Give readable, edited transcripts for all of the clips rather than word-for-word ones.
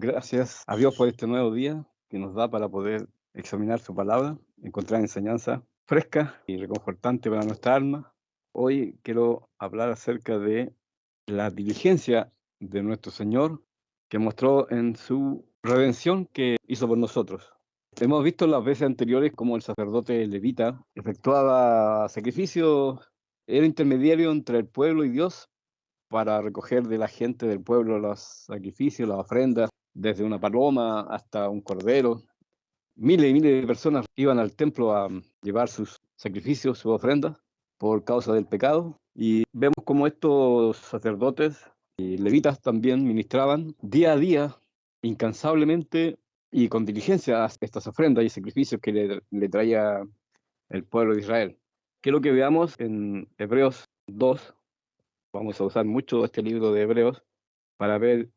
Gracias a Dios por este nuevo día que nos da para poder examinar su palabra, encontrar enseñanza fresca y reconfortante para nuestra alma. Hoy quiero hablar acerca de la diligencia de nuestro Señor que mostró en su redención que hizo por nosotros. Hemos visto las veces anteriores cómo el sacerdote levita efectuaba sacrificios, era intermediario entre el pueblo y Dios para recoger de la gente del pueblo los sacrificios, las ofrendas, desde una paloma hasta un cordero. Miles y miles de personas iban al templo a llevar sus sacrificios, sus ofrendas, por causa del pecado. Y vemos cómo estos sacerdotes y levitas también ministraban día a día, incansablemente y con diligencia, estas ofrendas y sacrificios que le traía el pueblo de Israel. Quiero que veamos en Hebreos 2. Vamos a usar mucho este libro de Hebreos para ver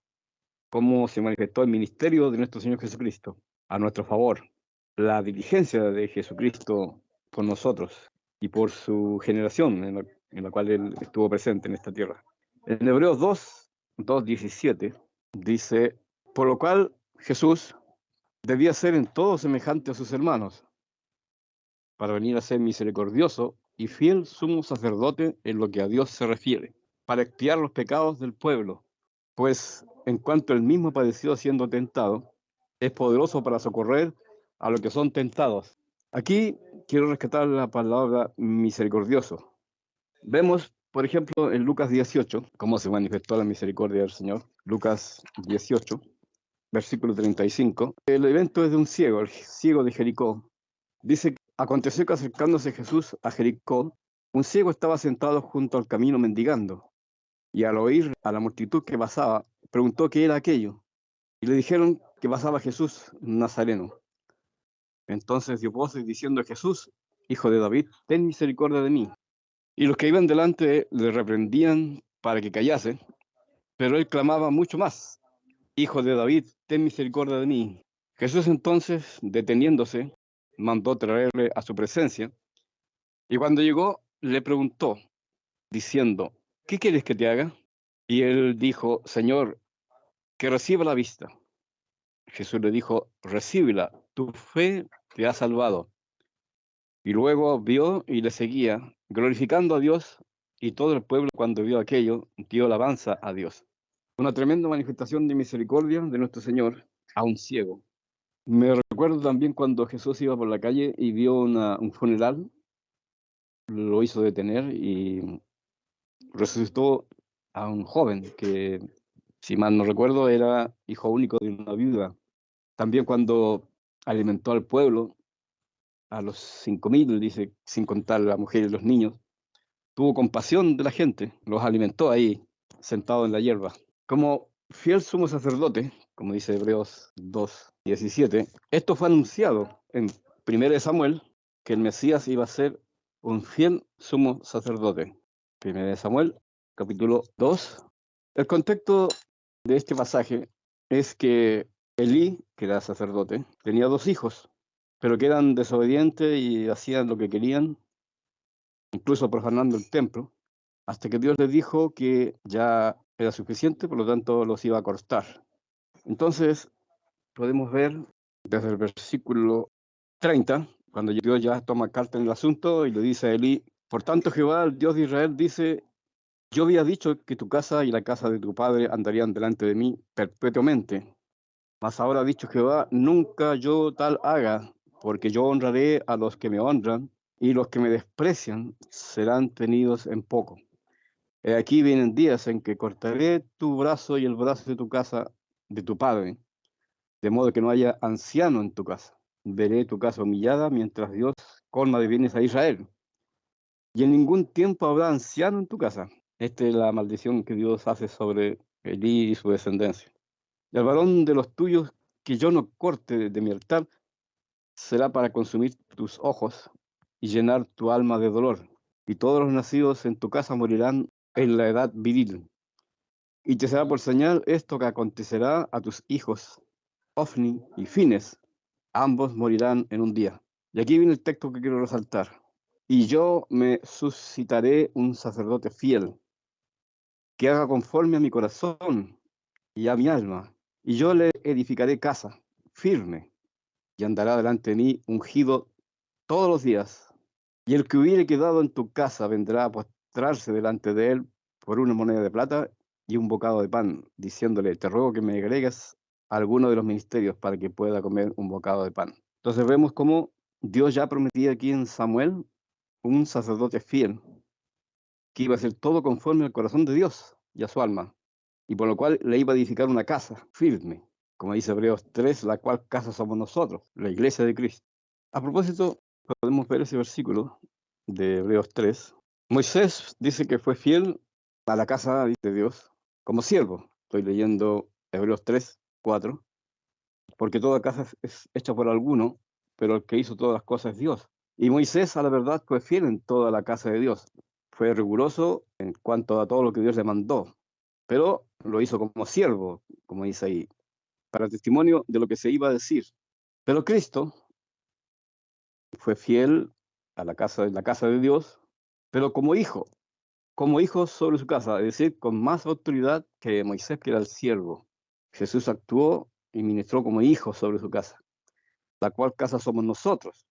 cómo se manifestó el ministerio de nuestro Señor Jesucristo a nuestro favor, la diligencia de Jesucristo con nosotros y por su generación en la cual Él estuvo presente en esta tierra. En Hebreos 2:17 dice, por lo cual Jesús debía ser en todo semejante a sus hermanos, para venir a ser misericordioso y fiel sumo sacerdote en lo que a Dios se refiere, para expiar los pecados del pueblo, pues en cuanto él mismo padeció siendo tentado, es poderoso para socorrer a los que son tentados. Aquí quiero rescatar la palabra misericordioso. Vemos, por ejemplo, en Lucas 18, cómo se manifestó la misericordia del Señor. Lucas 18, versículo 35. El evento es de un ciego, el ciego de Jericó. Dice, aconteció que acercándose Jesús a Jericó, un ciego estaba sentado junto al camino mendigando, y al oír a la multitud que pasaba, preguntó qué era aquello, y le dijeron que pasaba Jesús Nazareno. Entonces dio voces diciendo, Jesús, hijo de David, ten misericordia de mí. Y los que iban delante le reprendían para que callase, pero él clamaba mucho más, Hijo de David, ten misericordia de mí. Jesús entonces, deteniéndose, mandó traerle a su presencia, y cuando llegó, le preguntó, diciendo, ¿qué quieres que te haga? Y él dijo, Señor, que reciba la vista. Jesús le dijo, recíbela, tu fe te ha salvado. Y luego vio y le seguía, glorificando a Dios, y todo el pueblo cuando vio aquello, dio alabanza a Dios. Una tremenda manifestación de misericordia de nuestro Señor a un ciego. Me recuerdo también cuando Jesús iba por la calle y vio un funeral, lo hizo detener y resucitó a un joven que, si mal no recuerdo, era hijo único de una viuda. También cuando alimentó al pueblo, a los 5.000, dice, sin contar a la mujer y los niños, tuvo compasión de la gente, los alimentó ahí, sentado en la hierba. Como fiel sumo sacerdote, como dice Hebreos 2:17, esto fue anunciado en 1 Samuel, que el Mesías iba a ser un fiel sumo sacerdote. 1 Samuel, capítulo 2. El contexto de este pasaje es que Elí, que era sacerdote, tenía dos hijos, pero que eran desobedientes y hacían lo que querían, incluso profanando el templo, hasta que Dios les dijo que ya era suficiente, por lo tanto los iba a cortar. Entonces, podemos ver desde el versículo 30, cuando Dios ya toma carta en el asunto y le dice a Elí, por tanto Jehová, el Dios de Israel, dice, yo había dicho que tu casa y la casa de tu padre andarían delante de mí perpetuamente, mas ahora ha dicho Jehová, nunca yo tal haga, porque yo honraré a los que me honran, y los que me desprecian serán tenidos en poco. Aquí vienen días en que cortaré tu brazo y el brazo de tu casa, de tu padre, de modo que no haya anciano en tu casa. Veré tu casa humillada mientras Dios colma de bienes a Israel. Y en ningún tiempo habrá anciano en tu casa. Esta es la maldición que Dios hace sobre Elí y su descendencia. Y el varón de los tuyos que yo no corte de mi altar será para consumir tus ojos y llenar tu alma de dolor. Y todos los nacidos en tu casa morirán en la edad viril. Y te será por señal esto que acontecerá a tus hijos, Ofni y Fines. Ambos morirán en un día. Y aquí viene el texto que quiero resaltar. Y yo me suscitaré un sacerdote fiel, que haga conforme a mi corazón y a mi alma. y yo le edificaré casa firme, y andará delante de mí ungido todos los días. Y el que hubiere quedado en tu casa vendrá a postrarse delante de él por una moneda de plata y un bocado de pan, diciéndole, te ruego que me agregues alguno de los ministerios para que pueda comer un bocado de pan. Entonces vemos cómo Dios ya prometía aquí en Samuel un sacerdote fiel, que iba a hacer todo conforme al corazón de Dios y a su alma, y por lo cual le iba a edificar una casa firme, como dice Hebreos 3, la cual casa somos nosotros, la iglesia de Cristo. A propósito, podemos ver ese versículo de Hebreos 3. Moisés dice que fue fiel a la casa de Dios como siervo. Estoy leyendo Hebreos 3, 4. Porque toda casa es hecha por alguno, pero el que hizo todas las cosas es Dios. Y Moisés, a la verdad, fue fiel en toda la casa de Dios. Fue riguroso en cuanto a todo lo que Dios le mandó, pero lo hizo como siervo, como dice ahí, para testimonio de lo que se iba a decir. Pero Cristo fue fiel a la casa de Dios, pero como hijo sobre su casa, es decir, con más autoridad que Moisés, que era el siervo. Jesús actuó y ministró como hijo sobre su casa, la cual casa somos nosotros,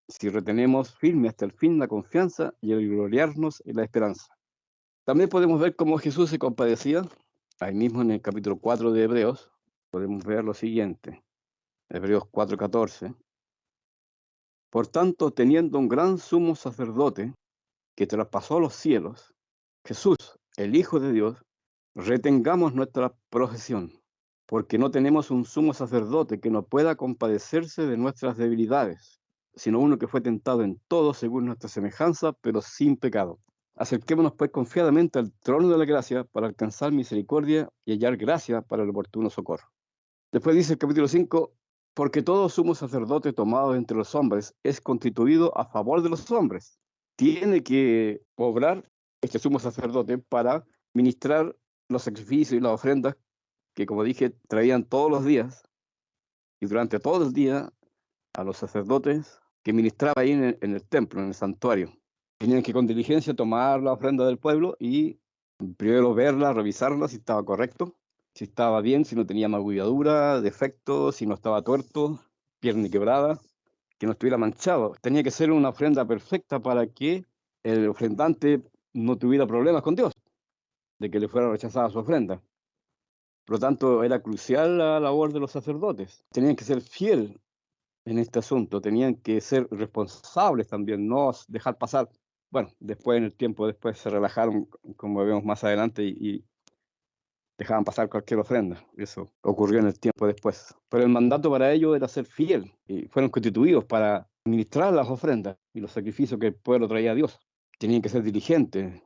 si retenemos firme hasta el fin la confianza y el gloriarnos en la esperanza. También podemos ver cómo Jesús se compadecía, ahí mismo en el capítulo 4 de Hebreos, podemos ver lo siguiente, Hebreos 4:14. Por tanto, teniendo un gran sumo sacerdote que traspasó los cielos, Jesús, el Hijo de Dios, retengamos nuestra profesión, porque no tenemos un sumo sacerdote que no pueda compadecerse de nuestras debilidades, sino uno que fue tentado en todo según nuestra semejanza, pero sin pecado. Acerquémonos pues confiadamente al trono de la gracia para alcanzar misericordia y hallar gracia para el oportuno socorro. Después dice el capítulo 5, porque todo sumo sacerdote tomado entre los hombres es constituido a favor de los hombres. Tiene que obrar este sumo sacerdote para ministrar los sacrificios y las ofrendas que, como dije, traían todos los días y durante todo el día a los sacerdotes que ministraba ahí en el templo, en el santuario. Tenían que con diligencia tomar la ofrenda del pueblo y primero verla, revisarla si estaba correcto, si estaba bien, si no tenía magulladura, defectos, si no estaba tuerto, pierna quebrada, que no estuviera manchado. Tenía que ser una ofrenda perfecta para que el ofrendante no tuviera problemas con Dios, de que le fuera rechazada su ofrenda. Por lo tanto, era crucial la labor de los sacerdotes. Tenían que ser fiel en este asunto, tenían que ser responsables también, no dejar pasar. Bueno, después en el tiempo después se relajaron, como vemos más adelante, y dejaban pasar cualquier ofrenda. Eso ocurrió en el tiempo después. Pero el mandato para ellos era ser fiel y fueron constituidos para administrar las ofrendas y los sacrificios que el pueblo traía a Dios. Tenían que ser diligentes.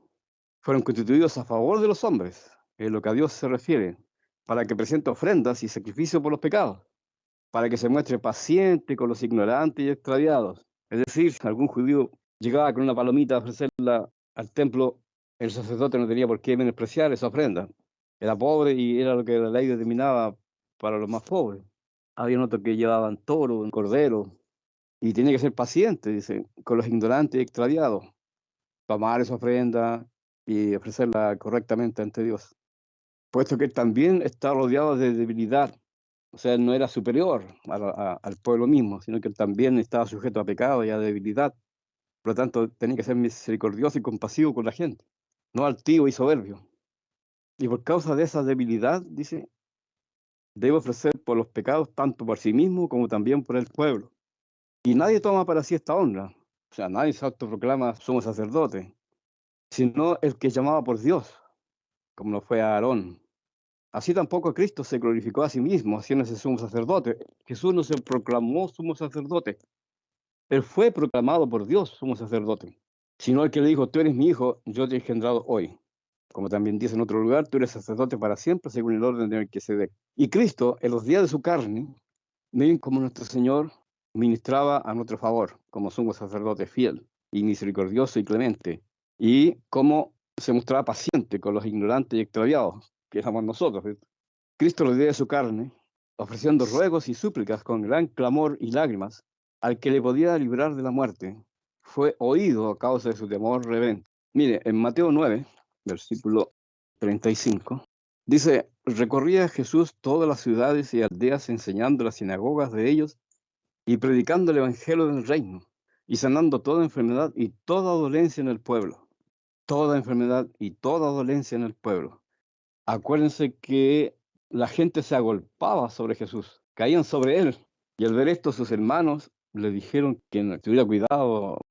Fueron constituidos a favor de los hombres, en lo que a Dios se refiere, para que presente ofrendas y sacrificios por los pecados, para que se muestre paciente con los ignorantes y extraviados. Es decir, si algún judío llegaba con una palomita a ofrecerla al templo, el sacerdote no tenía por qué menospreciar esa ofrenda. Era pobre y era lo que la ley determinaba para los más pobres. Había otros que llevaban toro, cordero, y tenía que ser paciente, dice, con los ignorantes y extraviados, tomar esa ofrenda y ofrecerla correctamente ante Dios. Puesto que él también está rodeado de debilidad, o sea, no era superior al pueblo mismo, sino que él también estaba sujeto a pecado y a debilidad. Por lo tanto, tenía que ser misericordioso y compasivo con la gente, no altivo y soberbio. Y por causa de esa debilidad, dice, debe ofrecer por los pecados tanto por sí mismo como también por el pueblo. Y nadie toma para sí esta honra. O sea, nadie se autoproclama sumo sacerdote, sino el que es llamado por Dios, como lo fue a Aarón. Así tampoco Cristo se glorificó a sí mismo, haciéndose sumo sacerdote. Jesús no se proclamó sumo sacerdote. Él fue proclamado por Dios sumo sacerdote. Sino el que le dijo, tú eres mi hijo, yo te he engendrado hoy. Como también dice en otro lugar, tú eres sacerdote para siempre, según el orden de Melquisedec. Y Cristo, en los días de su carne, miren cómo nuestro Señor ministraba a nuestro favor, como sumo sacerdote fiel y misericordioso y clemente. Y cómo se mostraba paciente con los ignorantes y extraviados, que éramos nosotros. Cristo los días de su carne, ofreciendo ruegos y súplicas con gran clamor y lágrimas, al que le podía librar de la muerte, fue oído a causa de su temor reverente. Mire, en Mateo 9, versículo 35, Dice, recorría Jesús todas las ciudades y aldeas enseñando en las sinagogas de ellos y predicando el evangelio del reino y sanando toda enfermedad y toda dolencia en el pueblo. Toda enfermedad y toda dolencia en el pueblo. Acuérdense que la gente se agolpaba sobre Jesús, caían sobre él. Y al ver esto, sus hermanos le dijeron que no tuviera cuidado,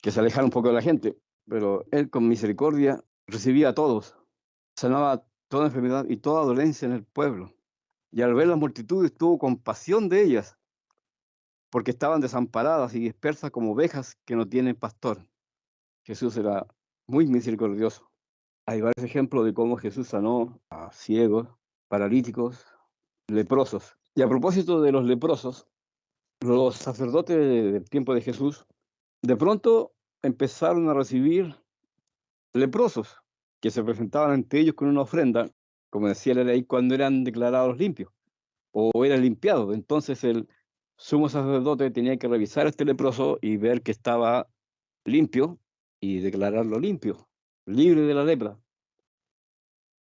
que se alejara un poco de la gente. Pero él, con misericordia, recibía a todos, sanaba toda enfermedad y toda dolencia en el pueblo. Y al ver las multitudes, tuvo compasión de ellas, porque estaban desamparadas y dispersas como ovejas que no tienen pastor. Jesús era muy misericordioso. Hay varios ejemplos de cómo Jesús sanó a ciegos, paralíticos, leprosos. Y a propósito de los leprosos, los sacerdotes del tiempo de Jesús, de pronto empezaron a recibir leprosos que se presentaban ante ellos con una ofrenda, como decía la ley, cuando eran declarados limpios o eran limpiados. Entonces el sumo sacerdote tenía que revisar a este leproso y ver que estaba limpio y declararlo limpio, libre de la lepra.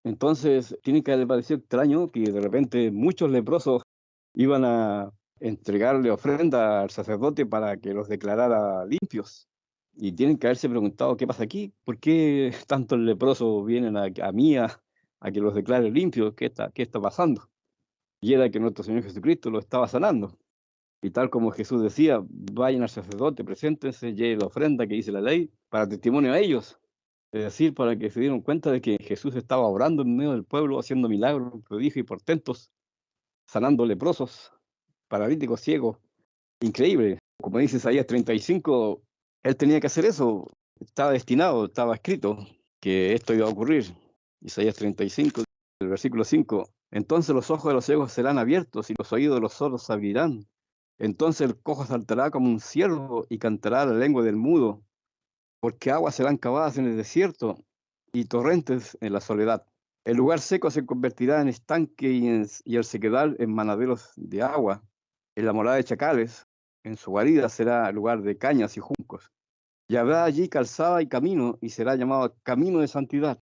Entonces, tiene que haber parecido extraño que de repente muchos leprosos iban a entregarle ofrenda al sacerdote para que los declarara limpios. Y tienen que haberse preguntado, ¿qué pasa aquí? ¿Por qué tantos leprosos vienen a mí a que los declare limpios? ¿Qué está pasando? Y era que nuestro Señor Jesucristo lo estaba sanando. Y tal como Jesús decía, vayan al sacerdote, preséntense, lleven la ofrenda que dice la ley, para testimonio a ellos. Es decir, para que se dieron cuenta de que Jesús estaba obrando en medio del pueblo, haciendo milagros, prodigios y portentos, sanando leprosos, paralíticos, ciegos. Increíble. Como dice Isaías 35, él tenía que hacer eso. Estaba destinado, estaba escrito que esto iba a ocurrir. Isaías 35, el versículo 5. Entonces los ojos de los ciegos serán abiertos y los oídos de los sordos se abrirán. Entonces el cojo saltará como un ciervo y cantará la lengua del mudo, porque aguas serán cavadas en el desierto y torrentes en la soledad. El lugar seco se convertirá en estanque y el sequedal en manaderos de agua. En la morada de chacales, en su guarida será lugar de cañas y juncos. Y habrá allí calzada y camino, y será llamado camino de santidad.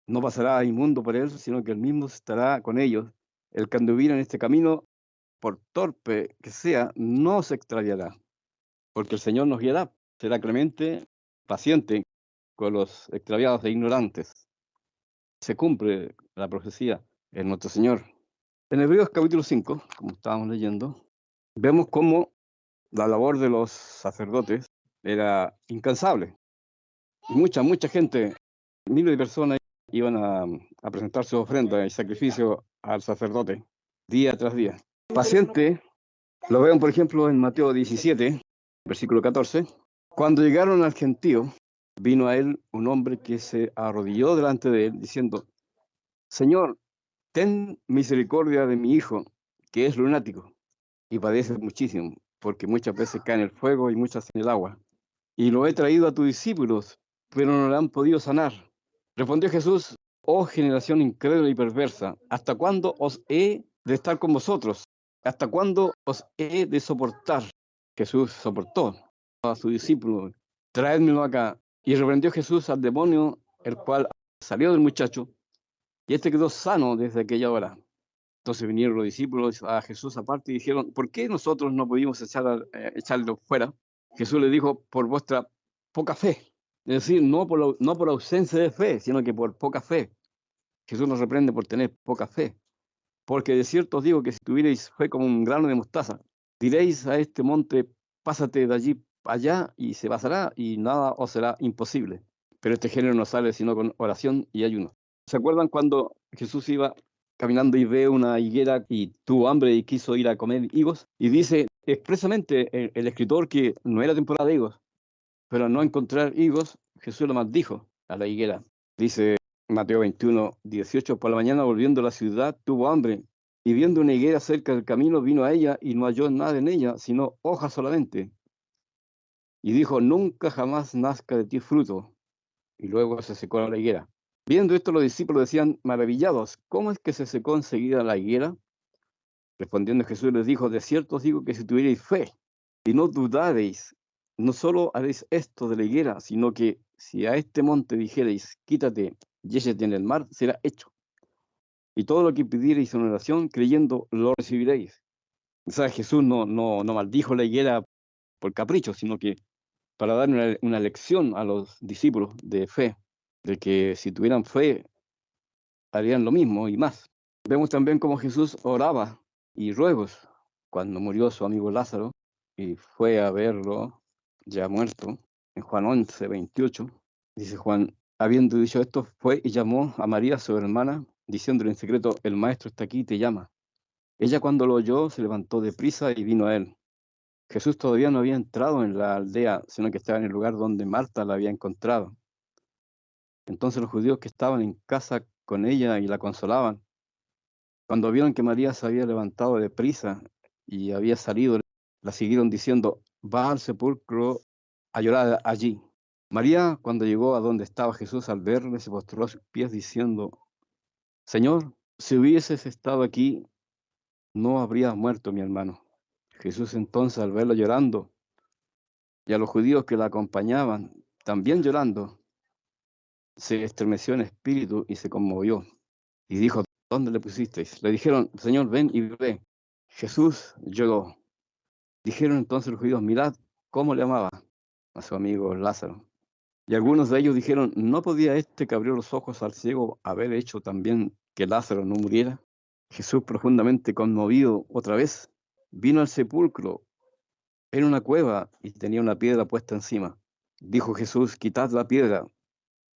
No pasará inmundo por él, sino que el mismo estará con ellos. El que anduviera en este camino, por torpe que sea, no se extraviará, porque el Señor nos guiará. Será clemente, paciente con los extraviados e ignorantes. Se cumple la profecía en nuestro Señor. En Hebreos capítulo 5, como estábamos leyendo, vemos cómo la labor de los sacerdotes era incansable. Mucha gente, miles de personas iban a presentar su ofrenda y sacrificio al sacerdote día tras día. Paciente, lo vemos por ejemplo en Mateo 17, versículo 14. Cuando llegaron al gentío, vino a él un hombre que se arrodilló delante de él diciendo, Señor, ten misericordia de mi hijo, que es lunático y padece muchísimo, porque muchas veces cae en el fuego y muchas en el agua. Y lo he traído a tus discípulos, pero no le han podido sanar. Respondió Jesús, oh generación incrédula y perversa, ¿hasta cuándo os he de estar con vosotros? ¿Hasta cuándo os he de soportar? Jesús soportó a su discípulo, traédmelo acá. Y reprendió Jesús al demonio, el cual salió del muchacho, y este quedó sano desde aquella hora. Entonces vinieron los discípulos a Jesús aparte y dijeron, ¿por qué nosotros no pudimos echarlo fuera? Jesús le dijo, por vuestra poca fe. Es decir, no por ausencia de fe, sino que por poca fe. Jesús nos reprende por tener poca fe. Porque de cierto os digo que si tuvierais fe como un grano de mostaza, diréis a este monte, pásate de allí allá y se pasará y nada os será imposible. Pero este género no sale sino con oración y ayuno. ¿Se acuerdan cuando Jesús iba caminando y ve una higuera y tuvo hambre y quiso ir a comer higos? Y dice expresamente el escritor que no era temporada de higos, pero al no encontrar higos, Jesús lo maldijo a la higuera. Dice Mateo 21, 18, por la mañana volviendo a la ciudad tuvo hambre y viendo una higuera cerca del camino vino a ella y no halló nada en ella, sino hojas solamente. Y dijo, nunca jamás nazca de ti fruto. Y luego se secó la higuera. Viendo esto los discípulos decían maravillados, ¿cómo es que se secó enseguida la higuera? Respondiendo Jesús les dijo, de cierto os digo que si tuvierais fe y no dudareis, no solo haréis esto de la higuera, sino que si a este monte dijereis, quítate y échate en el mar, será hecho. y todo lo que pidiereis en oración, creyendo, lo recibiréis. O sea, Jesús no maldijo la higuera por capricho, sino que para dar una lección a los discípulos de fe, de que si tuvieran fe, harían lo mismo y más. Vemos también cómo Jesús oraba y ruegos cuando murió su amigo Lázaro y fue a verlo ya muerto. En Juan 11:28, dice Juan, habiendo dicho esto, fue y llamó a María, su hermana, diciéndole en secreto, el maestro está aquí y te llama. Ella cuando lo oyó se levantó deprisa y vino a él. Jesús todavía no había entrado en la aldea, sino que estaba en el lugar donde Marta la había encontrado. Entonces los judíos que estaban en casa con ella y la consolaban, cuando vieron que María se había levantado deprisa y había salido, la siguieron diciendo, va al sepulcro a llorar allí. María, cuando llegó a donde estaba Jesús, al verle, se postró a sus pies diciendo, Señor, si hubieses estado aquí, no habría muerto mi hermano. Jesús entonces, al verla llorando, y a los judíos que la acompañaban, también llorando, se estremeció en espíritu y se conmovió. Y dijo, ¿dónde le pusisteis? Le dijeron, Señor, ven y ve. Jesús lloró. Dijeron entonces los judíos, mirad cómo le amaba a su amigo Lázaro. Y algunos de ellos dijeron, ¿no podía este que abrió los ojos al ciego haber hecho también que Lázaro no muriera? Jesús, profundamente conmovido otra vez, vino al sepulcro. Era una cueva y tenía una piedra puesta encima. Dijo Jesús, quitad la piedra.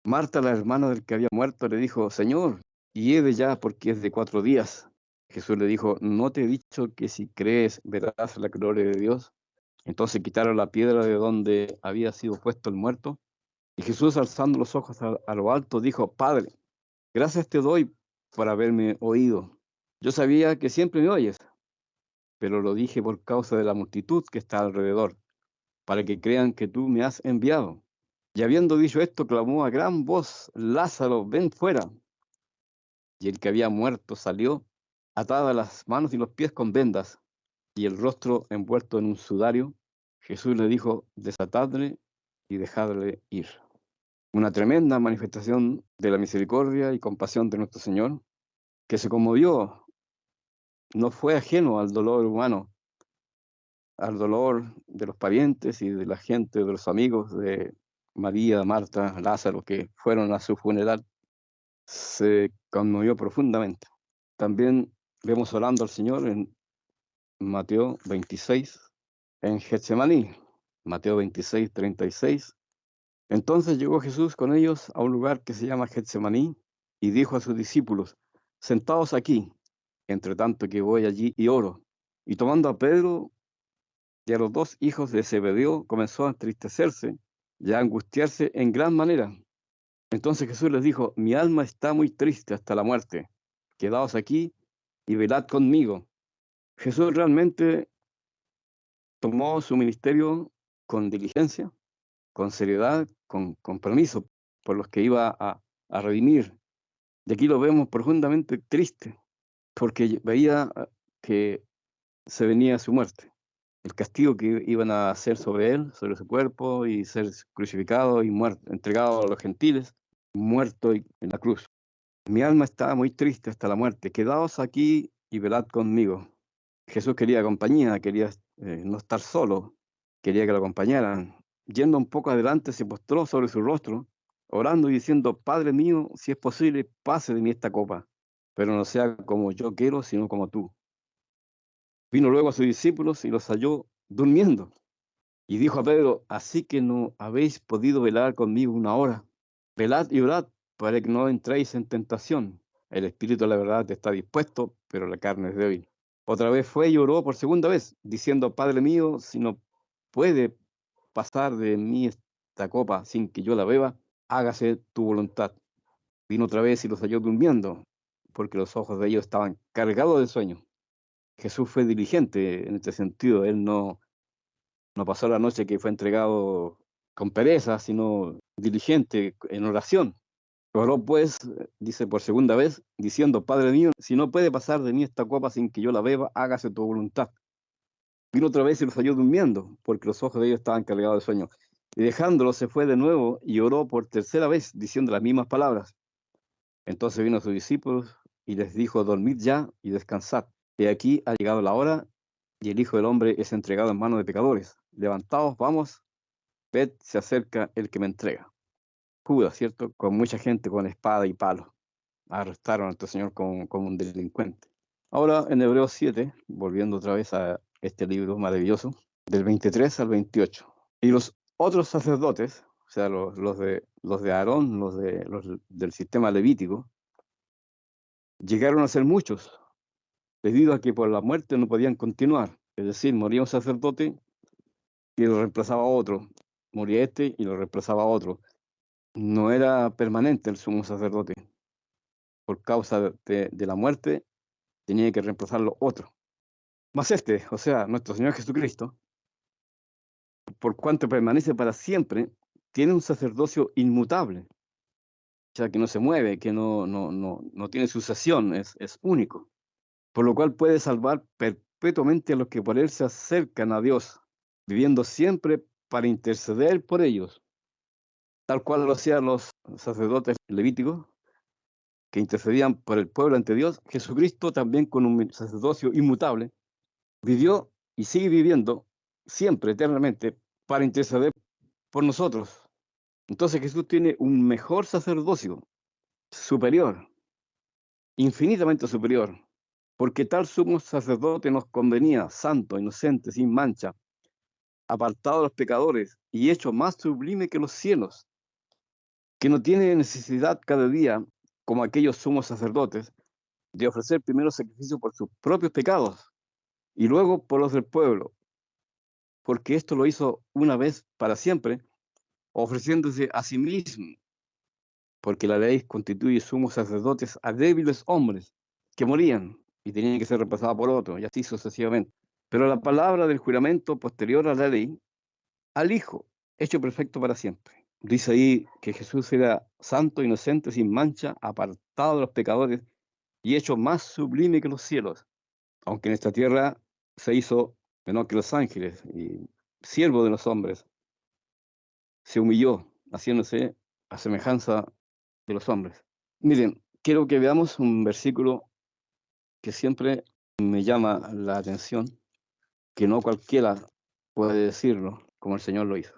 Marta, la hermana del que había muerto, le dijo, Señor, hiede ya porque es de 4 días. Jesús le dijo, ¿no te he dicho que si crees verás la gloria de Dios? Entonces quitaron la piedra de donde había sido puesto el muerto. Y Jesús, alzando los ojos a lo alto, dijo, Padre, gracias te doy por haberme oído. Yo sabía que siempre me oyes, pero lo dije por causa de la multitud que está alrededor, para que crean que tú me has enviado. Y habiendo dicho esto, clamó a gran voz, Lázaro, ven fuera. Y el que había muerto salió, atada las manos y los pies con vendas, y el rostro envuelto en un sudario. Jesús le dijo, desatadle y dejadle ir. Una tremenda manifestación de la misericordia y compasión de nuestro Señor, que se conmovió, no fue ajeno al dolor humano, al dolor de los parientes y de la gente, de los amigos de María, Marta, Lázaro, que fueron a su funeral. Se conmovió profundamente. También vemos orando al Señor en Mateo 26, en Getsemaní, Mateo 26:36. Entonces llegó Jesús con ellos a un lugar que se llama Getsemaní y dijo a sus discípulos, sentaos aquí, entre tanto que voy allí y oro. Y tomando a Pedro y a los 2 hijos de Zebedeo, comenzó a entristecerse y a angustiarse en gran manera. Entonces Jesús les dijo, mi alma está muy triste hasta la muerte. Quedaos aquí y velad conmigo. Jesús realmente tomó su ministerio con diligencia, con seriedad, con compromiso por los que iba a redimir. Y aquí lo vemos profundamente triste, porque veía que se venía su muerte, el castigo que iban a hacer sobre él, sobre su cuerpo, y ser crucificado y muerto, entregado a los gentiles, muerto en la cruz. Mi alma está muy triste hasta la muerte. Quedaos aquí y velad conmigo. Jesús quería compañía, quería no estar solo, quería que lo acompañaran. Yendo un poco adelante, se postró sobre su rostro, orando y diciendo, Padre mío, si es posible, pase de mí esta copa, pero no sea como yo quiero, sino como tú. Vino luego a sus discípulos y los halló durmiendo. Y dijo a Pedro, así que no habéis podido velar conmigo 1 hora. Velad y orad para que no entréis en tentación. El espíritu, la verdad, está dispuesto, pero la carne es débil. Otra vez fue y oró por segunda vez, diciendo, Padre mío, si no puede pasar de mí esta copa sin que yo la beba, hágase tu voluntad. Vino otra vez y los halló durmiendo, porque los ojos de ellos estaban cargados de sueño. Jesús fue diligente en este sentido. Él no pasó la noche que fue entregado con pereza, sino diligente en oración. Oró pues, dice por segunda vez, diciendo, Padre mío, si no puede pasar de mí esta copa sin que yo la beba, hágase tu voluntad. Vino otra vez y los halló durmiendo, porque los ojos de ellos estaban cargados de sueño. Y dejándolo se fue de nuevo y oró por tercera vez, diciendo las mismas palabras. Entonces vino a sus discípulos y les dijo: dormid ya y descansad. He aquí ha llegado la hora, y el Hijo del Hombre es entregado en manos de pecadores. Levantaos, vamos, ved, se acerca el que me entrega. Judas, ¿cierto? Con mucha gente con espada y palo. Arrestaron a nuestro Señor como un delincuente. Ahora, en Hebreos 7, volviendo otra vez a este libro maravilloso, del 23 al 28. Y los otros sacerdotes, o sea, los de Aarón, los del sistema levítico, llegaron a ser muchos, debido a que por la muerte no podían continuar. Es decir, moría un sacerdote y lo reemplazaba otro. Moría este y lo reemplazaba otro. No era permanente el sumo sacerdote. Por causa de la muerte, tenía que reemplazarlo otro. Mas este, o sea, nuestro Señor Jesucristo, por cuanto permanece para siempre, tiene un sacerdocio inmutable. O sea, que no se mueve, que no tiene sucesión, es único. Por lo cual puede salvar perpetuamente a los que por él se acercan a Dios, viviendo siempre para interceder por ellos, tal cual lo hacían los sacerdotes levíticos, que intercedían por el pueblo ante Dios. Jesucristo, también con un sacerdocio inmutable, vivió y sigue viviendo siempre, eternamente, para interceder por nosotros. Entonces Jesús tiene un mejor sacerdocio, superior, infinitamente superior, porque tal sumo sacerdote nos convenía, santo, inocente, sin mancha, apartado de los pecadores y hecho más sublime que los cielos, que no tiene necesidad cada día, como aquellos sumos sacerdotes, de ofrecer primero sacrificio por sus propios pecados y luego por los del pueblo, porque esto lo hizo una vez para siempre, ofreciéndose a sí mismo, porque la ley constituye sumos sacerdotes a débiles hombres que morían y tenían que ser reemplazados por otros, y así sucesivamente. Pero la palabra del juramento posterior a la ley, al Hijo, hecho perfecto para siempre. Dice ahí que Jesús era santo, inocente, sin mancha, apartado de los pecadores y hecho más sublime que los cielos, aunque en esta tierra se hizo menor que los ángeles y siervo de los hombres, se humilló, haciéndose a semejanza de los hombres. Miren, quiero que veamos un versículo que siempre me llama la atención, que no cualquiera puede decirlo como el Señor lo hizo.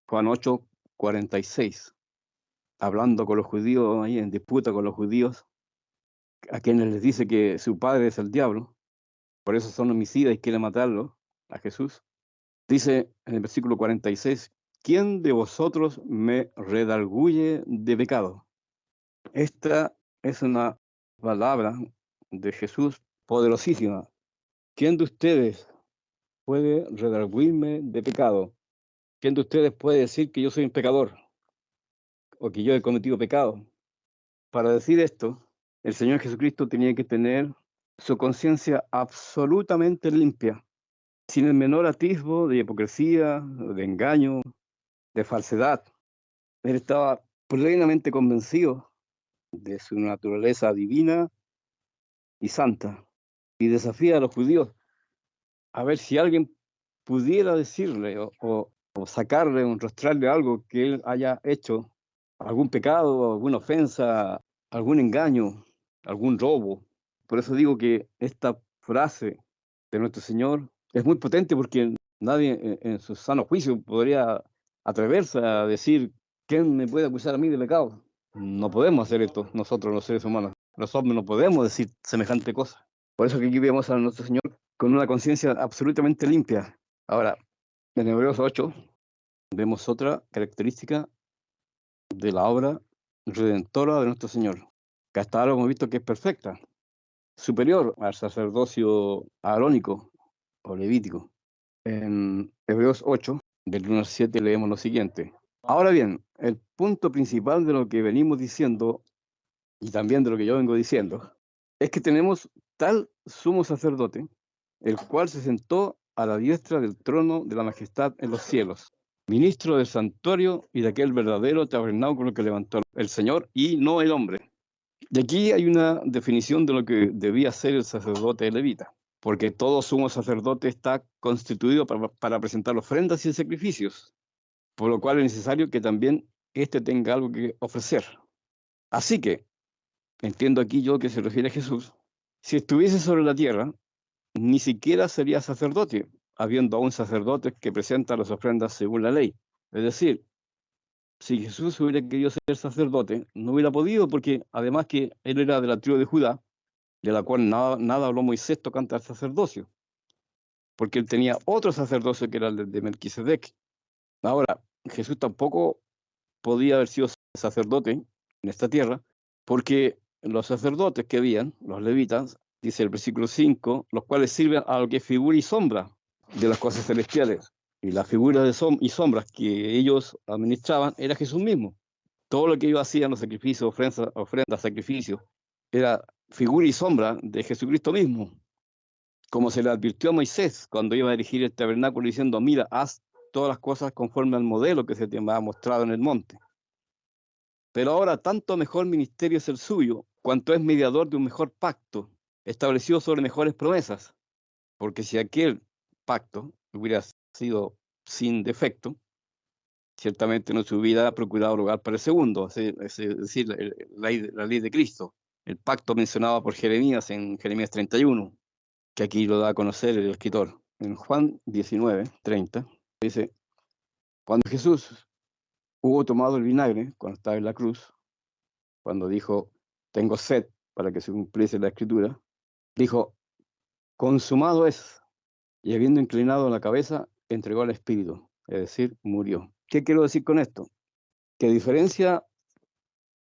Juan 8:46, hablando con los judíos, ahí en disputa con los judíos, a quienes les dice que su padre es el diablo, por eso son homicidas y quieren matarlo, a Jesús. Dice en el versículo 46, ¿quién de vosotros me redarguye de pecado? Esta es una palabra de Jesús poderosísima. ¿Quién de ustedes puede redarguirme de pecado? ¿Quién de ustedes puede decir que yo soy un pecador o que yo he cometido pecado? Para decir esto, el Señor Jesucristo tenía que tener su conciencia absolutamente limpia, sin el menor atisbo de hipocresía, de engaño, de falsedad. Él estaba plenamente convencido de su naturaleza divina y santa, y desafía a los judíos a ver si alguien pudiera decirle o sacarle o mostrarle algo que él haya hecho, algún pecado, alguna ofensa, algún engaño, algún robo. Por eso digo que esta frase de nuestro Señor es muy potente, porque nadie en su sano juicio podría atreverse a decir: ¿quién me puede acusar a mí de pecado? No podemos hacer esto nosotros, los seres humanos. Los hombres no podemos decir semejante cosa. Por eso que aquí vemos a nuestro Señor con una conciencia absolutamente limpia. Ahora, en Hebreos 8 vemos otra característica de la obra redentora de nuestro Señor, que hasta ahora hemos visto que es perfecta, superior al sacerdocio arónico o levítico. En Hebreos 8, del 1 al 7, leemos lo siguiente. Ahora bien, el punto principal de lo que venimos diciendo, y también de lo que yo vengo diciendo, es que tenemos tal sumo sacerdote, el cual se sentó a la diestra del trono de la majestad en los cielos, ministro del santuario y de aquel verdadero tabernáculo que levantó el Señor y no el hombre. Y aquí hay una definición de lo que debía ser el sacerdote levita, porque todo sumo sacerdote está constituido para presentar ofrendas y sacrificios, por lo cual es necesario que también éste tenga algo que ofrecer. Así que entiendo aquí yo que se refiere a Jesús, si estuviese sobre la tierra, ni siquiera sería sacerdote, habiendo aún sacerdotes que presentan las ofrendas según la ley. Es decir, si Jesús hubiera querido ser sacerdote, no hubiera podido, porque además que él era de la tribu de Judá, de la cual nada habló Moisés tocante al sacerdocio, porque él tenía otro sacerdocio que era el de Melquisedec. Ahora, Jesús tampoco podía haber sido sacerdote en esta tierra, porque los sacerdotes que habían, los levitas, dice el versículo 5, los cuales sirven a lo que es figura y sombra de las cosas celestiales. Y la figura y sombras que ellos administraban era Jesús mismo. Todo lo que ellos hacían, los sacrificios, ofrendas, sacrificios, era figura y sombra de Jesucristo mismo. Como se le advirtió a Moisés cuando iba a dirigir el tabernáculo diciendo, mira, haz todas las cosas conforme al modelo que se te ha mostrado en el monte. Pero ahora tanto mejor ministerio es el suyo, cuanto es mediador de un mejor pacto, establecido sobre mejores promesas. Porque si aquel pacto hubiera sido sin defecto, ciertamente no se hubiera procurado lugar para el segundo, es decir, la ley de Cristo, el pacto mencionado por Jeremías en Jeremías 31, que aquí lo da a conocer el escritor. En Juan 19:30, dice, cuando Jesús hubo tomado el vinagre, cuando estaba en la cruz, cuando dijo, tengo sed, para que se cumpliese la escritura, dijo, consumado es, y habiendo inclinado la cabeza, entregó al Espíritu, es decir, murió. ¿Qué quiero decir con esto? Que a diferencia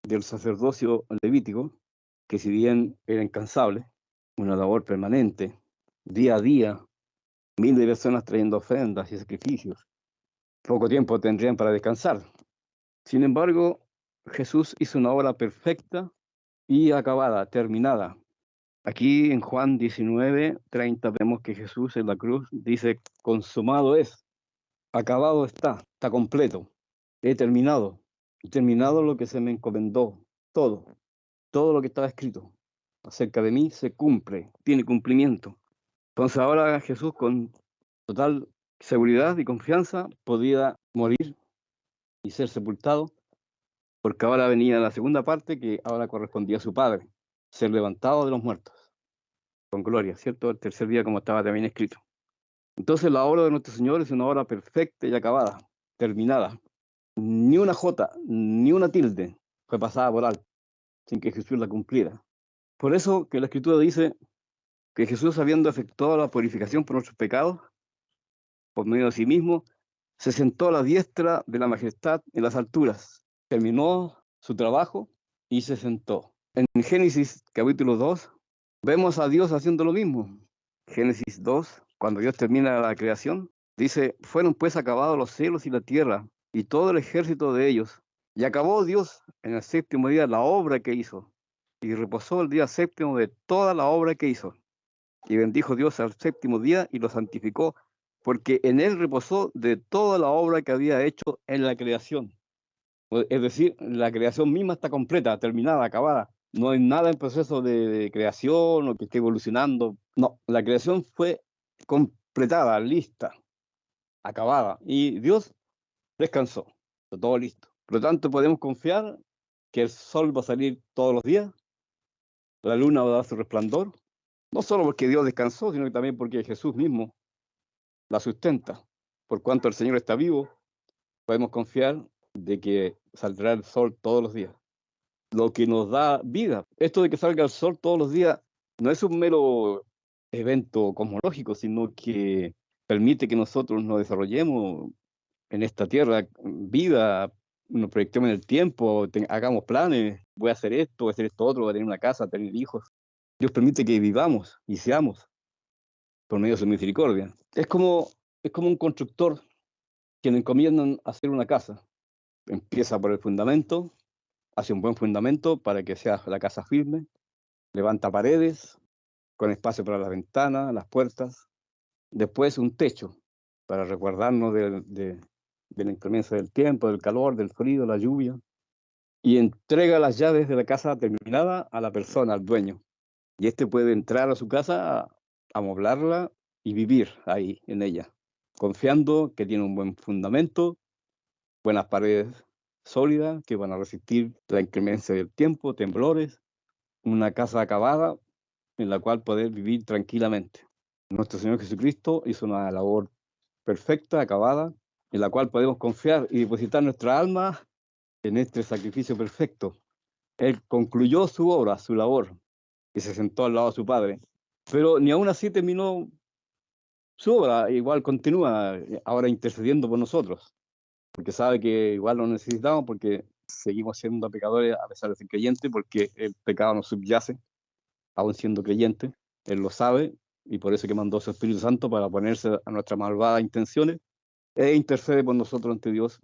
del sacerdocio levítico, que si bien era incansable, una labor permanente, día a día, miles de personas trayendo ofrendas y sacrificios, poco tiempo tendrían para descansar. Sin embargo, Jesús hizo una obra perfecta y acabada, terminada. Aquí en Juan 19:30 vemos que Jesús en la cruz dice, consumado es, acabado está completo, he terminado lo que se me encomendó, todo lo que estaba escrito acerca de mí se cumple, tiene cumplimiento. Entonces ahora Jesús con total seguridad y confianza podía morir y ser sepultado, porque ahora venía la segunda parte que ahora correspondía a su Padre, ser levantado de los muertos, con gloria, ¿cierto? El tercer día como estaba también escrito. Entonces la obra de nuestro Señor es una obra perfecta y acabada, terminada. Ni una jota, ni una tilde fue pasada por alto, sin que Jesús la cumpliera. Por eso que la Escritura dice que Jesús, habiendo efectuado la purificación por nuestros pecados, por medio de sí mismo, se sentó a la diestra de la majestad en las alturas. Terminó su trabajo y se sentó. En Génesis capítulo 2 vemos a Dios haciendo lo mismo. Génesis 2, cuando Dios termina la creación, dice, fueron pues acabados los cielos y la tierra y todo el ejército de ellos. Y acabó Dios en el séptimo día la obra que hizo. Y reposó el día séptimo de toda la obra que hizo. Y bendijo Dios al séptimo día y lo santificó, porque en él reposó de toda la obra que había hecho en la creación. Es decir, la creación misma está completa, terminada, acabada. No hay nada en proceso de creación o que esté evolucionando. No, la creación fue completada, lista, acabada. Y Dios descansó, está todo listo. Por lo tanto, podemos confiar que el sol va a salir todos los días, la luna va a dar su resplandor, no solo porque Dios descansó, sino que también porque Jesús mismo la sustenta. Por cuanto el Señor está vivo, podemos confiar de que saldrá el sol todos los días. Lo que nos da vida. Esto de que salga el sol todos los días no es un mero evento cosmológico, sino que permite que nosotros nos desarrollemos en esta tierra vida, nos proyectemos en el tiempo, hagamos planes, voy a hacer esto, voy a hacer esto otro, voy a tener una casa, tener hijos. Dios permite que vivamos y seamos por medio de su misericordia. Es como un constructor que le encomiendan hacer una casa. Empieza por el fundamento, hace un buen fundamento para que sea la casa firme, levanta paredes con espacio para las ventanas, las puertas, después un techo para resguardarnos de la inclemencia del tiempo, del calor, del frío, la lluvia, y entrega las llaves de la casa terminada a la persona, al dueño. Y este puede entrar a su casa, amoblarla y vivir ahí, en ella, confiando que tiene un buen fundamento, buenas paredes sólidas que van a resistir la inclemencia del tiempo, temblores, una casa acabada en la cual poder vivir tranquilamente. Nuestro Señor Jesucristo hizo una labor perfecta, acabada, en la cual podemos confiar y depositar nuestra alma en este sacrificio perfecto. Él concluyó su obra, su labor, y se sentó al lado de su Padre. Pero ni aún así terminó su obra, igual continúa ahora intercediendo por nosotros, porque sabe que igual lo necesitamos, porque seguimos siendo pecadores a pesar de ser creyentes, porque el pecado nos subyace, aún siendo creyentes. Él lo sabe, y por eso que mandó su Espíritu Santo para ponerse a nuestras malvadas intenciones e intercede por nosotros ante Dios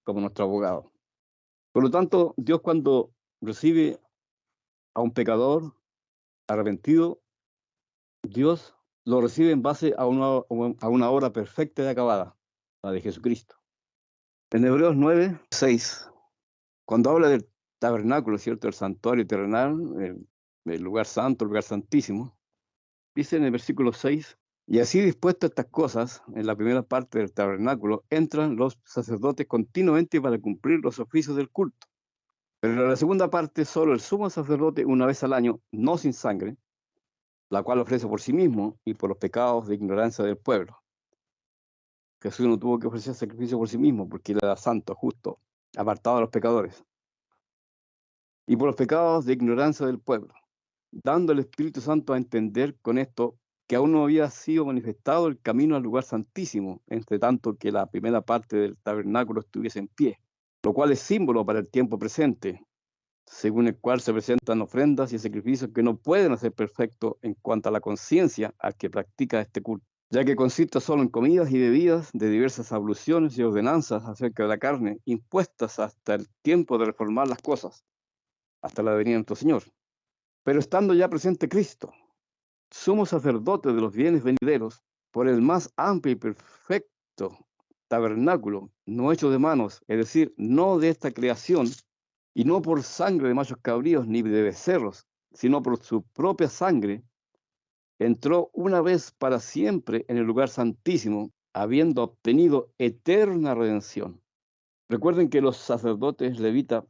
como nuestro abogado. Por lo tanto, Dios, cuando recibe a un pecador arrepentido, Dios lo recibe en base a una obra perfecta y acabada, la de Jesucristo. En Hebreos 9:6, cuando habla del tabernáculo, ¿cierto? El santuario terrenal, el lugar santo, el lugar santísimo, dice en el versículo 6: y así dispuesto estas cosas, en la primera parte del tabernáculo, entran los sacerdotes continuamente para cumplir los oficios del culto. Pero en la segunda parte, solo el sumo sacerdote una vez al año, no sin sangre, la cual ofrece por sí mismo y por los pecados de ignorancia del pueblo. Jesús no tuvo que ofrecer sacrificio por sí mismo, porque él era santo, justo, apartado de los pecadores. Y por los pecados de ignorancia del pueblo, dando al Espíritu Santo a entender con esto que aún no había sido manifestado el camino al lugar santísimo, entre tanto que la primera parte del tabernáculo estuviese en pie, lo cual es símbolo para el tiempo presente, según el cual se presentan ofrendas y sacrificios que no pueden hacer perfecto en cuanto a la conciencia al que practica este culto, ya que consiste solo en comidas y bebidas de diversas abluciones y ordenanzas acerca de la carne, impuestas hasta el tiempo de reformar las cosas, hasta la venida de nuestro Señor. Pero estando ya presente Cristo, sumo sacerdote de los bienes venideros, por el más amplio y perfecto tabernáculo, no hecho de manos, es decir, no de esta creación, y no por sangre de machos cabríos ni de becerros, sino por su propia sangre, entró una vez para siempre en el lugar santísimo, habiendo obtenido eterna redención. Recuerden que los sacerdotes levitas,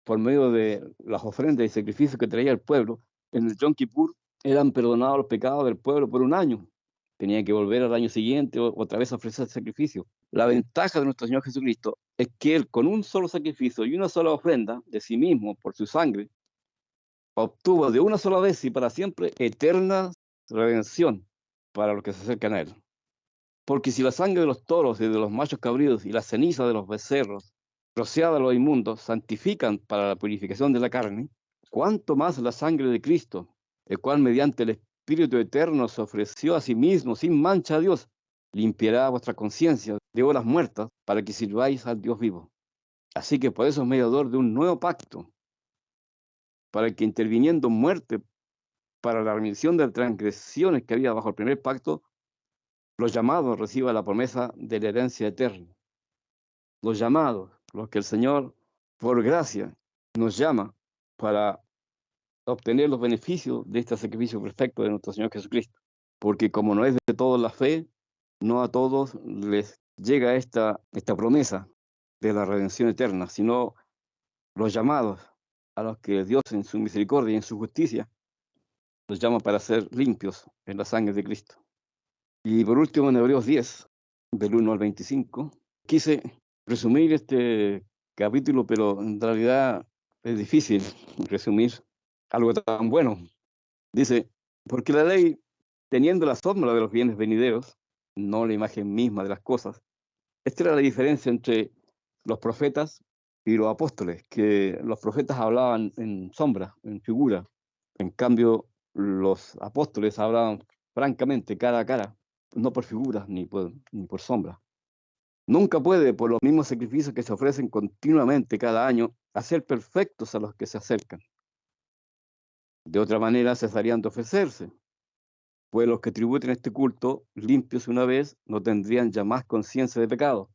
por medio de las ofrendas y sacrificios que traía el pueblo, en el Yom Kippur eran perdonados los pecados del pueblo por un año. Tenían que volver al año siguiente otra vez a ofrecer sacrificio. La ventaja de nuestro Señor Jesucristo es que Él, con un solo sacrificio y una sola ofrenda de sí mismo por su sangre, obtuvo de una sola vez y para siempre eterna redención para los que se acercan a Él. Porque si la sangre de los toros y de los machos cabríos y la ceniza de los becerros, rociada a los inmundos, santifican para la purificación de la carne, cuánto más la sangre de Cristo, el cual mediante el Espíritu Eterno se ofreció a sí mismo sin mancha a Dios, limpiará vuestra conciencia de obras muertas para que sirváis al Dios vivo. Así que por eso es mediador de un nuevo pacto, para que interviniendo en muerte para la remisión de las transgresiones que había bajo el primer pacto, los llamados reciban la promesa de la herencia eterna. Los llamados, los que el Señor, por gracia, nos llama para obtener los beneficios de este sacrificio perfecto de nuestro Señor Jesucristo. Porque como no es de todos la fe, no a todos les llega esta promesa de la redención eterna, sino los llamados, a los que Dios en su misericordia y en su justicia los llama para ser limpios en la sangre de Cristo. Y por último, en Hebreos 10, del 1 al 25, quise resumir este capítulo, pero en realidad es difícil resumir algo tan bueno. Dice, porque la ley, teniendo la sombra de los bienes venideros, no la imagen misma de las cosas, esta era la diferencia entre los profetas y los apóstoles, que los profetas hablaban en sombra, en figura. En cambio, los apóstoles hablaban francamente, cara a cara, no por figuras ni por sombra. Nunca puede, por los mismos sacrificios que se ofrecen continuamente cada año, hacer perfectos a los que se acercan. De otra manera, cesarían de ofrecerse, pues los que tributen este culto, limpios una vez, no tendrían ya más conciencia de pecado.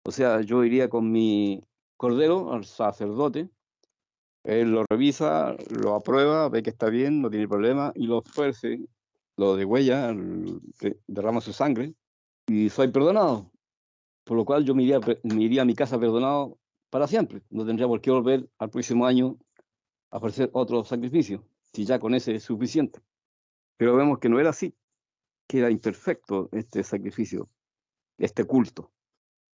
O sea, yo iría con mi cordero al sacerdote, él lo revisa, lo aprueba, ve que está bien, no tiene problema, y lo ofrece, lo degüella, derrama su sangre, y soy perdonado. Por lo cual yo me iría a mi casa perdonado para siempre. No tendría por qué volver al próximo año ofrecer otro sacrificio, si ya con ese es suficiente. Pero vemos que no era así, que era imperfecto este sacrificio, este culto.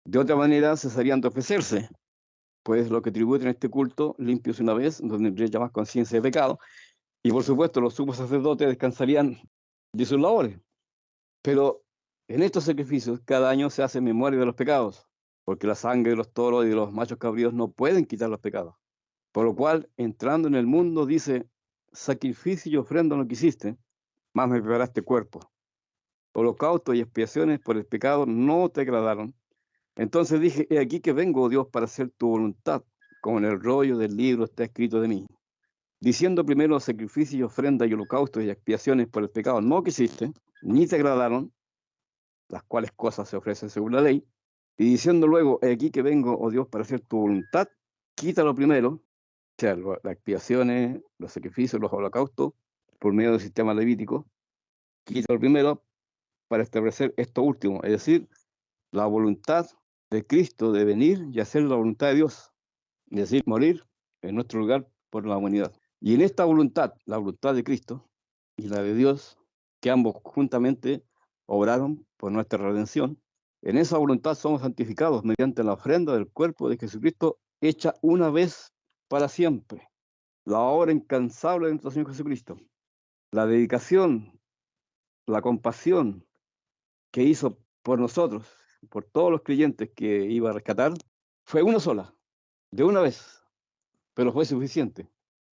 De otra manera, cesarían de ofrecerse, pues lo que tributan este culto, limpios una vez, donde tendrían ya más conciencia de pecado, y por supuesto los sumos sacerdotes descansarían de sus labores. Pero en estos sacrificios cada año se hace memoria de los pecados, porque la sangre de los toros y de los machos cabríos no pueden quitar los pecados. Por lo cual, entrando en el mundo, dice, sacrificio y ofrenda no quisiste, más me preparaste cuerpo. Holocausto y expiaciones por el pecado no te agradaron. Entonces dije, he aquí que vengo, oh Dios, para hacer tu voluntad, como en el rollo del libro está escrito de mí. Diciendo primero sacrificio y ofrenda y holocausto y expiaciones por el pecado no quisiste, ni te agradaron, las cuales cosas se ofrecen según la ley, y diciendo luego, he aquí que vengo, oh Dios, para hacer tu voluntad, quítalo primero, o sea, las expiaciones, los sacrificios, los holocaustos, por medio del sistema levítico, quítalo primero para establecer esto último, es decir, la voluntad de Cristo de venir y hacer la voluntad de Dios, es decir, morir en nuestro lugar por la humanidad. Y en esta voluntad, la voluntad de Cristo y la de Dios, que ambos juntamente obraron por nuestra redención, en esa voluntad somos santificados mediante la ofrenda del cuerpo de Jesucristo hecha una vez para siempre. La obra incansable de nuestro Señor Jesucristo, la dedicación, la compasión que hizo por nosotros, por todos los creyentes que iba a rescatar, fue una sola, de una vez, pero fue suficiente,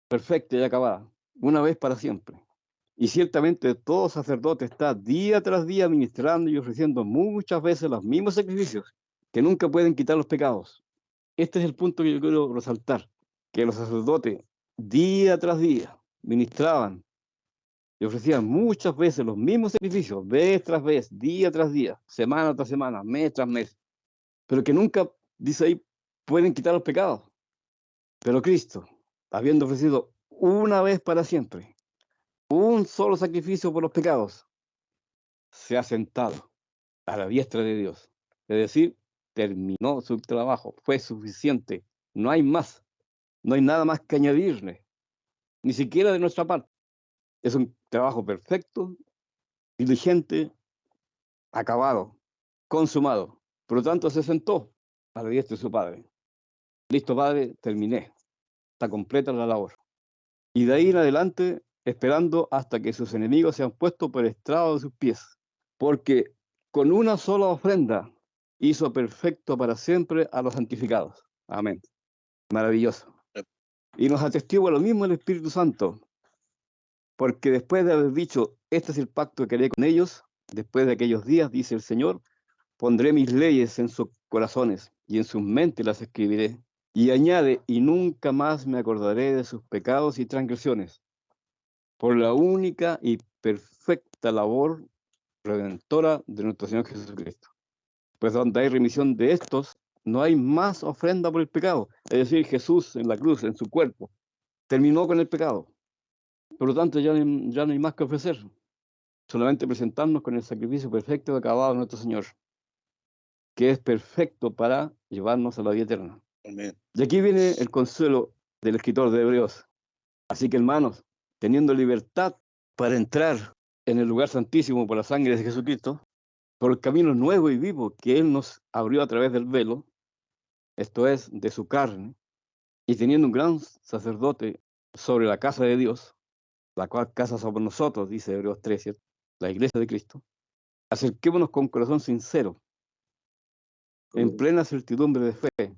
perfecta y acabada, una vez para siempre. Y ciertamente todo sacerdote está día tras día ministrando y ofreciendo muchas veces los mismos sacrificios que nunca pueden quitar los pecados. Este es el punto que yo quiero resaltar, que los sacerdotes día tras día ministraban y ofrecían muchas veces los mismos sacrificios, vez tras vez, día tras día, semana tras semana, mes tras mes, pero que nunca, dice ahí, pueden quitar los pecados. Pero Cristo, habiendo ofrecido una vez para siempre un solo sacrificio por los pecados, se ha sentado a la diestra de Dios. Es decir, terminó su trabajo, fue suficiente, no hay más, no hay nada más que añadirle, ni siquiera de nuestra parte. Es un trabajo perfecto, diligente, acabado, consumado. Por lo tanto, se sentó a la diestra de su Padre. Listo, Padre, terminé. Está completa la labor. Y de ahí en adelante, esperando hasta que sus enemigos sean puestos por el estrado de sus pies. Porque con una sola ofrenda hizo perfecto para siempre a los santificados. Amén. Maravilloso. Y nos atestigua lo mismo el Espíritu Santo. Porque después de haber dicho, este es el pacto que haré con ellos, después de aquellos días, dice el Señor, pondré mis leyes en sus corazones y en sus mentes las escribiré. Y añade, y nunca más me acordaré de sus pecados y transgresiones, por la única y perfecta labor redentora de nuestro Señor Jesucristo. Pues donde hay remisión de estos, no hay más ofrenda por el pecado. Es decir, Jesús en la cruz, en su cuerpo, terminó con el pecado. Por lo tanto, ya no hay más que ofrecer. Solamente presentarnos con el sacrificio perfecto y acabado de nuestro Señor, que es perfecto para llevarnos a la vida eterna. Amén. Y aquí viene el consuelo del escritor de Hebreos. Así que, hermanos, teniendo libertad para entrar en el lugar santísimo por la sangre de Jesucristo, por el camino nuevo y vivo que Él nos abrió a través del velo, esto es, de su carne, y teniendo un gran sacerdote sobre la casa de Dios, la cual casa somos nosotros, dice Hebreos 3, ¿cierto? La iglesia de Cristo, acerquémonos con corazón sincero, en plena certidumbre de fe,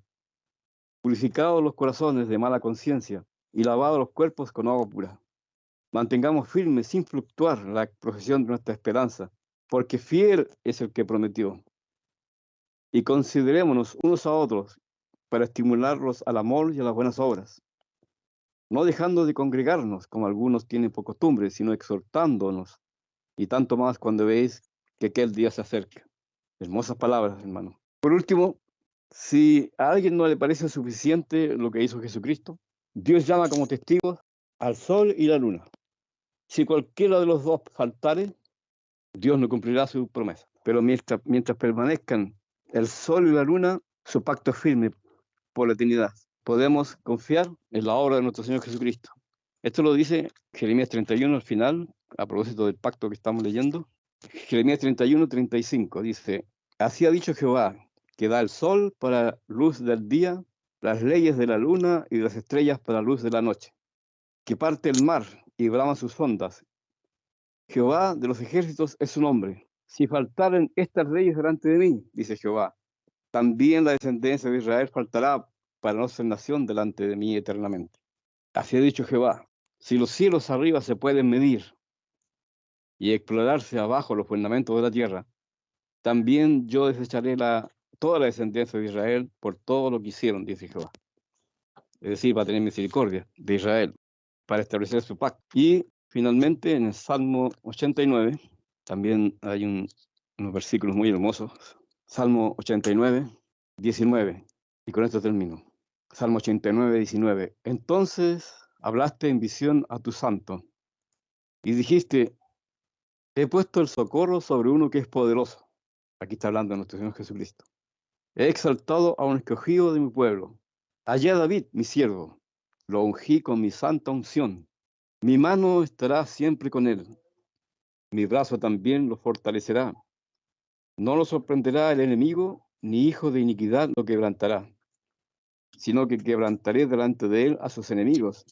purificados los corazones de mala conciencia y lavados los cuerpos con agua pura. Mantengamos firme, sin fluctuar, la profesión de nuestra esperanza, porque fiel es el que prometió. Y considerémonos unos a otros para estimularlos al amor y a las buenas obras, no dejando de congregarnos, como algunos tienen por costumbre, sino exhortándonos, y tanto más cuando veis que aquel día se acerca. Hermosas palabras, hermano. Por último, si a alguien no le parece suficiente lo que hizo Jesucristo, Dios llama como testigos al sol y la luna. Si cualquiera de los dos faltare, Dios no cumplirá su promesa. Pero mientras permanezcan el sol y la luna, su pacto es firme por la eternidad. podemos confiar en la obra de nuestro Señor Jesucristo. Esto lo dice Jeremías 31 al final, a propósito del pacto que estamos leyendo. Jeremías 31, 35 dice: así ha dicho Jehová, que da el sol para luz del día, las leyes de la luna y de las estrellas para luz de la noche, que parte el mar y brama sus ondas. Jehová de los ejércitos es su nombre. Si faltaren estas leyes delante de mí, dice Jehová, también la descendencia de Israel faltará para no ser nación delante de mí eternamente. Así ha dicho Jehová: si los cielos arriba se pueden medir y explorarse abajo los fundamentos de la tierra, también yo desecharé toda la descendencia de Israel por todo lo que hicieron, dice Jehová. Es decir, va a tener misericordia de Israel para establecer su pacto. Y finalmente, en el Salmo 89, también hay unos versículos muy hermosos. Salmo 89, 19. Y con esto termino. Salmo 89, 19. Entonces hablaste en visión a tu santo y dijiste: he puesto el socorro sobre uno que es poderoso. Aquí está hablando nuestro Señor Jesucristo. He exaltado a un escogido de mi pueblo. Hallé a David, mi siervo. Lo ungí con mi santa unción. Mi mano estará siempre con él. Mi brazo también lo fortalecerá. No lo sorprenderá el enemigo, ni hijo de iniquidad lo quebrantará, sino que quebrantaré delante de él a sus enemigos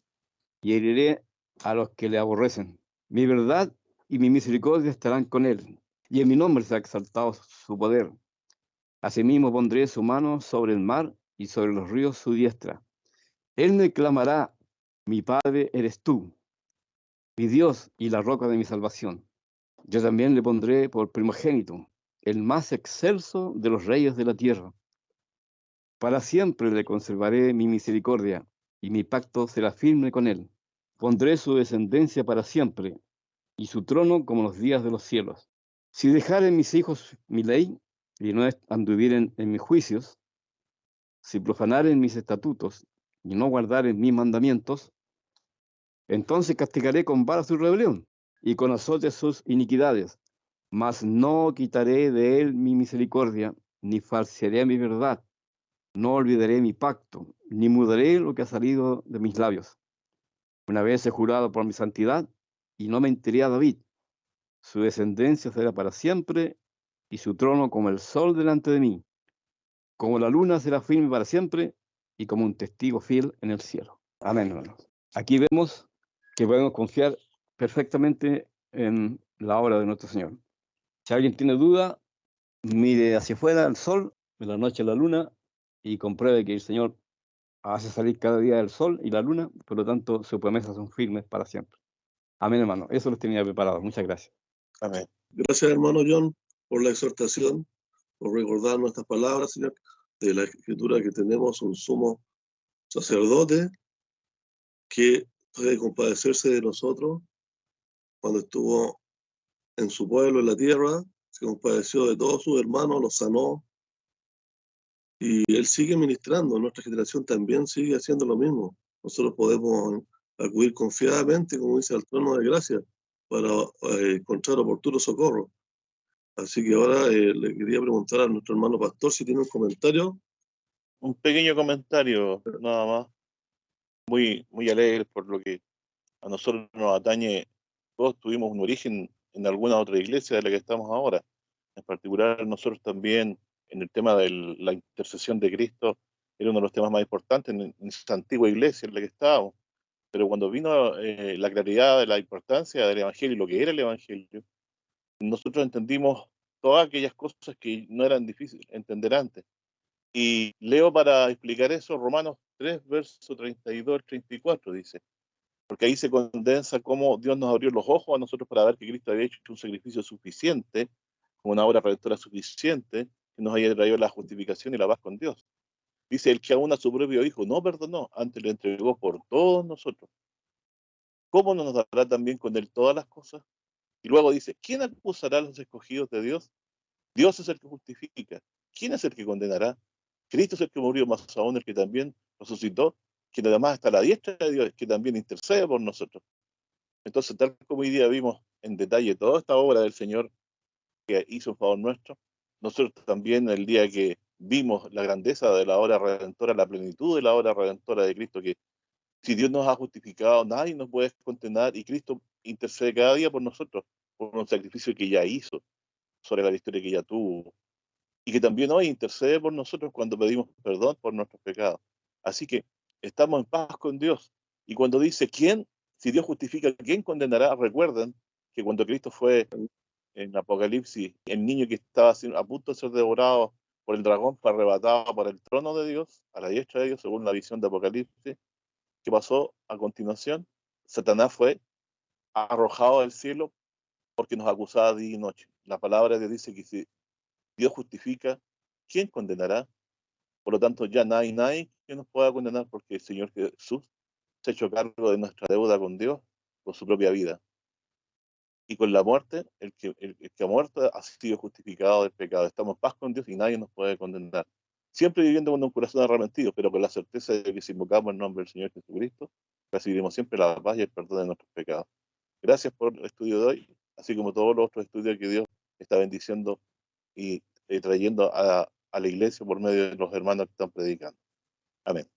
y heriré a los que le aborrecen. Mi verdad y mi misericordia estarán con él, y en mi nombre se ha exaltado su poder. Asimismo pondré su mano sobre el mar y sobre los ríos su diestra. Él me clamará: mi Padre eres tú, mi Dios y la roca de mi salvación. Yo también le pondré por primogénito, el más excelso de los reyes de la tierra. Para siempre le conservaré mi misericordia, y mi pacto será firme con él. Pondré su descendencia para siempre, y su trono como los días de los cielos. Si dejaren mis hijos mi ley, y no anduvieren en mis juicios, si profanaren mis estatutos, y no guardaren mis mandamientos, entonces castigaré con vara su rebelión, y con azotes sus iniquidades. Mas no quitaré de él mi misericordia, ni falsearé mi verdad. No olvidaré mi pacto, ni mudaré lo que ha salido de mis labios. Una vez he jurado por mi santidad, y no mentiré a David. Su descendencia será para siempre, y su trono como el sol delante de mí. Como la luna será firme para siempre, y como un testigo fiel en el cielo. Amén, hermanos. Aquí vemos que podemos confiar perfectamente en la obra de nuestro Señor. Si alguien tiene duda, mire hacia afuera al sol, en la noche a la luna, y compruebe que el Señor hace salir cada día el sol y la luna, por lo tanto sus promesas son firmes para siempre. Amén, hermano. Eso los tenía preparado. Muchas gracias. Amén. Gracias, hermano John, por la exhortación, por recordar nuestras palabras, Señor, de la Escritura, que tenemos un sumo sacerdote que puede compadecerse de nosotros cuando estuvo en su pueblo, en la tierra, se compadeció de todos sus hermanos, los sanó, y él sigue ministrando. Nuestra generación también sigue haciendo lo mismo. Nosotros podemos acudir confiadamente, como dice, al trono de gracia para encontrar oportuno socorro. Así que ahora le quería preguntar a nuestro hermano pastor si tiene un comentario. Un pequeño comentario, nada más, muy alegre por lo que a nosotros nos atañe. Todos tuvimos un origen en alguna otra iglesia de la que estamos ahora. En particular, nosotros también, en el tema de la intercesión de Cristo, era uno de los temas más importantes en esa antigua iglesia en la que estábamos. Pero cuando vino la claridad de la importancia del Evangelio y lo que era el Evangelio, nosotros entendimos todas aquellas cosas que no eran difíciles entender antes. Y leo para explicar eso Romanos 3, verso 32, 34, dice. Porque ahí se condensa cómo Dios nos abrió los ojos a nosotros para ver que Cristo había hecho un sacrificio suficiente, una obra redentora suficiente, que nos haya traído la justificación y la paz con Dios. Dice, el que aún a su propio Hijo no perdonó, antes le entregó por todos nosotros. ¿Cómo no nos dará también con él todas las cosas? Y luego dice, ¿quién acusará a los escogidos de Dios? Dios es el que justifica. ¿Quién es el que condenará? Cristo es el que murió, más aún el que también resucitó, quien además está a la diestra de Dios, que también intercede por nosotros. Entonces, tal como hoy día vimos en detalle toda esta obra del Señor que hizo en favor nuestro, nosotros también el día que vimos la grandeza de la obra redentora, la plenitud de la obra redentora de Cristo, que si Dios nos ha justificado, nadie nos puede condenar, y Cristo intercede cada día por nosotros, por un sacrificio que ya hizo, sobre la victoria que ya tuvo, y que también hoy intercede por nosotros cuando pedimos perdón por nuestros pecados. Así que estamos en paz con Dios. Y cuando dice, ¿quién? Si Dios justifica, ¿quién condenará? Recuerden que cuando Cristo fue en Apocalipsis, el niño que estaba a punto de ser devorado por el dragón fue arrebatado por el trono de Dios, a la diestra de Dios, según la visión de Apocalipsis. ¿Qué pasó a continuación? Satanás fue arrojado del cielo porque nos acusaba día y noche. La palabra de Dios dice que si Dios justifica, ¿quién condenará? Por lo tanto, ya no hay nadie que nos pueda condenar porque el Señor Jesús se ha hecho cargo de nuestra deuda con Dios con su propia vida. Y con la muerte, el que ha muerto ha sido justificado del pecado. Estamos en paz con Dios y nadie nos puede condenar. Siempre viviendo con un corazón arrepentido, pero con la certeza de que si invocamos el nombre del Señor Jesucristo, recibiremos siempre la paz y el perdón de nuestros pecados. Gracias por el estudio de hoy, así como todos los otros estudios que Dios está bendiciendo y trayendo a la iglesia por medio de los hermanos que están predicando. Amén.